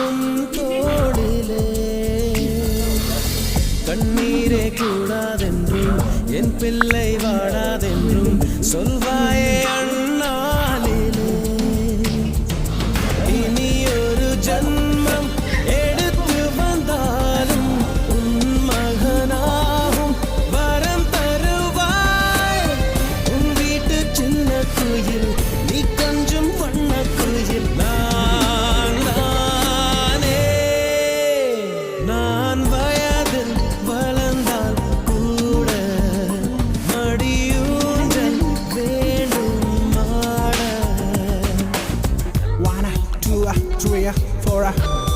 உன் தோளிலே கண்ணீரே கூடாதென்றும் என் பிள்ளை வாடாதென்றும் சொல்வாயே அண்ணாலிலே இனி ஒரு ஜன்மம் எடுத்து வந்தாலும் உன் மகனாகும் வரம் தருவாய் உன் வீட்டு சின்ன குயில் நீ கொஞ்சம் வண்ண குயில் நான் வயதில் வளர்ந்தால் கூட மடியூஞ்சல் வேணும் மாட 1 2 3 4